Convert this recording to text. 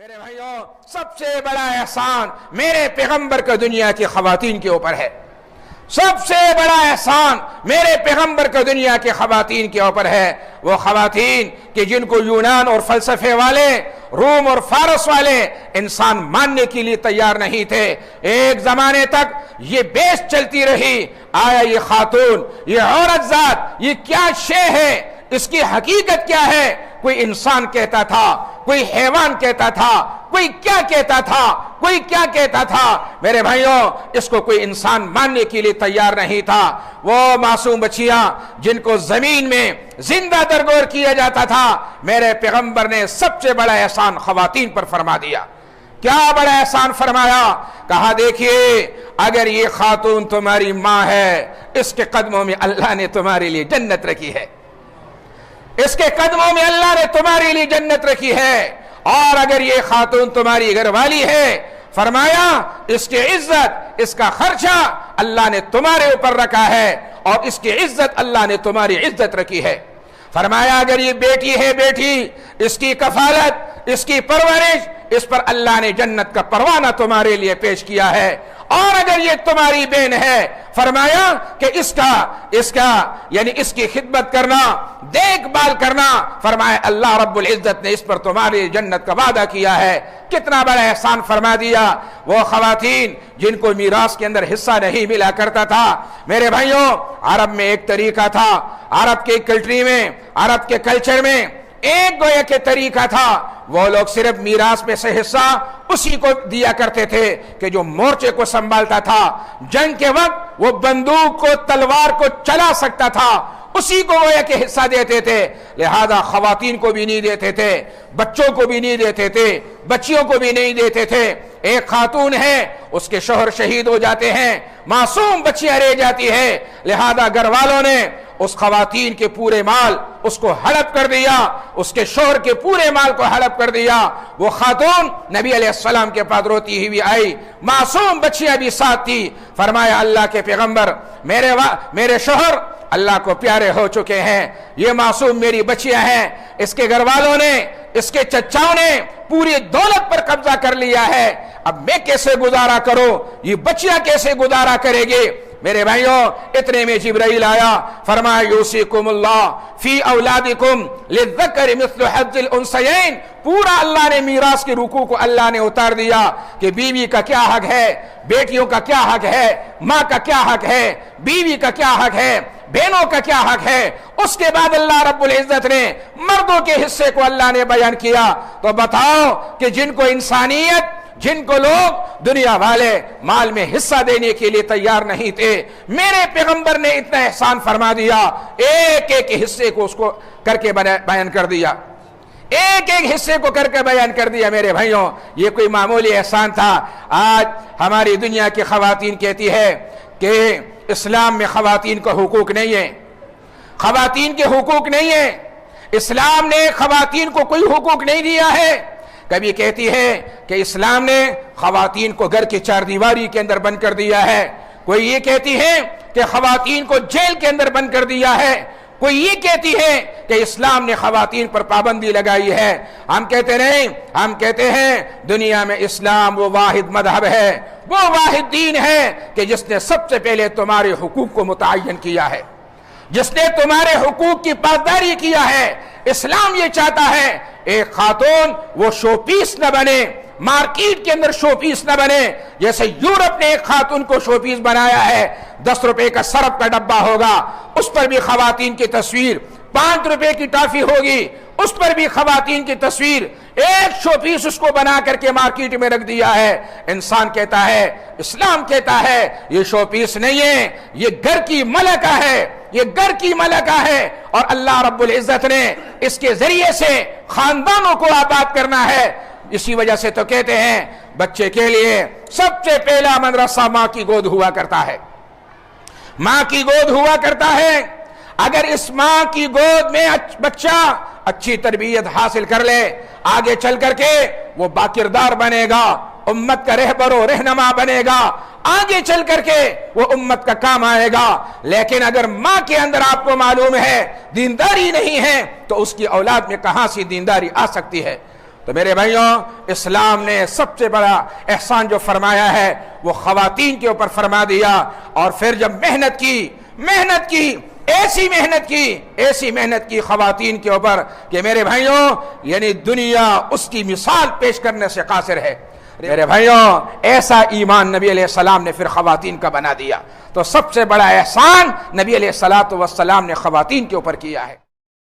میرے بھائیوں، سب سے بڑا احسان میرے پیغمبر کا دنیا کی خواتین کے اوپر ہے۔ سب سے بڑا احسان میرے پیغمبر کا دنیا کی خواتین کے اوپر ہے۔ وہ خواتین کہ جن کو یونان اور فلسفے والے، روم اور فارس والے انسان ماننے کے لیے تیار نہیں تھے۔ ایک زمانے تک یہ بحث چلتی رہی، آیا یہ خاتون، یہ عورت ذات، یہ کیا شے ہے، اس کی حقیقت کیا ہے؟ کوئی انسان کہتا تھا، کوئی حیوان کہتا تھا، کوئی کیا کہتا تھا، کوئی کیا کہتا تھا۔ میرے بھائیوں، اس کو کوئی انسان ماننے کے لیے تیار نہیں تھا۔ وہ معصوم بچیاں جن کو زمین میں زندہ درگور کیا جاتا تھا، میرے پیغمبر نے سب سے بڑا احسان خواتین پر فرما دیا۔ کیا بڑا احسان فرمایا؟ کہا دیکھیے، اگر یہ خاتون تمہاری ماں ہے، اس کے قدموں میں اللہ نے تمہارے لیے جنت رکھی ہے، اس کے قدموں میں اللہ نے تمہارے لیے جنت رکھی ہے۔ اور اگر یہ خاتون تمہاری گھر والی ہے، فرمایا اس کی عزت، اس کا خرچہ اللہ نے تمہارے اوپر رکھا ہے، اور اس کی عزت اللہ نے تمہاری عزت رکھی ہے۔ فرمایا اگر یہ بیٹی ہے، بیٹی، اس کی کفالت، اس کی پرورش، اس پر اللہ نے جنت کا پروانہ تمہارے لیے پیش کیا ہے۔ اور اگر یہ تمہاری بہن ہے، فرمایا کہ اس کا یعنی اس کی خدمت کرنا، دیکھ بھال کرنا، فرمایا اللہ رب العزت نے اس پر تمہاری جنت کا وعدہ کیا ہے۔ کتنا بڑا احسان فرما دیا۔ وہ خواتین جن کو میراث کے اندر حصہ نہیں ملا کرتا تھا، میرے بھائیوں، عرب میں ایک طریقہ تھا، عرب کے کنٹری میں، عرب کے کلچر میں ایک گویا کے طریقہ تھا، وہ لوگ صرف میراث میں سے حصہ اسی کو دیا کرتے تھے کہ جو مورچے کو سنبھالتا تھا، جنگ کے وقت وہ بندوق کو، تلوار کو چلا سکتا تھا، اسی کو گویا کہ حصہ دیتے تھے۔ لہذا خواتین کو بھی نہیں دیتے تھے، بچوں کو بھی نہیں دیتے تھے، بچیوں کو بھی نہیں دیتے تھے۔ ایک خاتون ہے، اس کے شوہر شہید ہو جاتے ہیں، معصوم بچیاں رہ جاتی ہے، لہذا گھر والوں نے اس خواتین کے پورے مال اس کو ہڑپ کر دیا، اس کے شوہر کے پورے مال کو ہڑپ کر دیا۔ وہ خاتون نبی علیہ السلام کے پاس روتی ہوئی آئی، معصوم بچیاں بھی ساتھ تھی۔ فرمایا اللہ کے پیغمبر، میرے شوہر اللہ کو پیارے ہو چکے ہیں، یہ معصوم میری بچیاں ہیں، اس کے گھر والوں نے، اس کے چچاؤں نے پوری دولت پر قبضہ کر لیا ہے، اب میں کیسے گزارا کروں، یہ بچیاں کیسے گزارا کرے گی؟ میرے بھائیوں، اتنے میں جبرائیل آیا، فرمایا یوصیکم اللہ فی اولادکم للذکر مثل حظ الانثیین۔ پورا اللہ نے میراث کے رکوع کو اللہ نے اتار دیا کہ بیوی کا کیا حق ہے، بیٹیوں کا کیا حق ہے، ماں کا کیا حق ہے، بیوی کا کیا حق ہے، بہنوں کا کیا حق ہے۔ اس کے بعد اللہ رب العزت نے مردوں کے حصے کو اللہ نے بیان کیا۔ تو بتاؤ کہ جن کو انسانیت، جن کو لوگ دنیا والے مال میں حصہ دینے کے لیے تیار نہیں تھے، میرے پیغمبر نے اتنا احسان فرما دیا، ایک ایک حصے کو اس کو کر کے بیان کر دیا، ایک ایک حصے کو کر کے بیان کر دیا۔ میرے بھائیوں، یہ کوئی معمولی احسان تھا؟ آج ہماری دنیا کی خواتین کہتی ہے کہ اسلام میں خواتین کا حقوق نہیں ہے، خواتین کے حقوق نہیں ہے، اسلام نے خواتین کو کوئی حقوق نہیں دیا ہے۔ کبھی کہتی ہے کہ اسلام نے خواتین کو گھر کی چار دیواری کے اندر بند کر دیا ہے، کوئی یہ کہتی ہے کہ خواتین کو جیل کے اندر بند کر دیا ہے، کوئی یہ کہتی ہے کہ اسلام نے خواتین پر پابندی لگائی ہے۔ ہم کہتے نہیں، ہم کہتے ہیں دنیا میں اسلام وہ واحد مذہب ہے، وہ واحد دین ہے کہ جس نے سب سے پہلے تمہارے حقوق کو متعین کیا ہے، جس نے تمہارے حقوق کی پاسداری کیا ہے۔ اسلام یہ چاہتا ہے ایک خاتون وہ شو پیس نہ بنے، مارکیٹ کے اندر شو پیس نہ بنے، جیسے یورپ نے ایک خاتون کو شو پیس بنایا ہے۔ 10 روپے کا سرف کا ڈبہ ہوگا، اس پر بھی خواتین کی تصویر، 5 روپے کی ٹافی ہوگی، اس پر بھی خواتین کی تصویر، ایک شو پیس اس کو بنا کر کے مارکیٹ میں رکھ دیا ہے۔ انسان کہتا ہے، اسلام کہتا ہے یہ شو پیس نہیں ہے، یہ گھر کی ملکہ ہے، یہ گھر کی ملکہ ہے، اور اللہ رب العزت نے اس کے ذریعے سے خاندانوں کو آباد کرنا ہے۔ اسی وجہ سے تو کہتے ہیں بچے کے لیے سب سے پہلا مدرسہ ماں کی گود ہوا کرتا ہے، ماں کی گود ہوا کرتا ہے۔ اگر اس ماں کی گود میں بچہ اچھی تربیت حاصل کر لے، آگے چل کر کے وہ باکردار بنے گا، امت کا رہبر و رہنما بنے گا، آگے چل کر کے وہ امت کا کام آئے گا۔ لیکن اگر ماں کے اندر آپ کو معلوم ہے دینداری نہیں ہے، تو اس کی اولاد میں کہاں سے دینداری آ سکتی ہے؟ تو میرے بھائیوں، اسلام نے سب سے بڑا احسان جو فرمایا ہے وہ خواتین کے اوپر فرما دیا، اور پھر جب محنت کی ایسی محنت کی خواتین کے اوپر کہ میرے بھائیوں یعنی دنیا اس کی مثال پیش کرنے سے قاصر ہے۔ میرے بھائیوں، ایسا ایمان نبی علیہ السلام نے پھر خواتین کا بنا دیا۔ تو سب سے بڑا احسان نبی علیہ السلام نے خواتین کے اوپر کیا ہے۔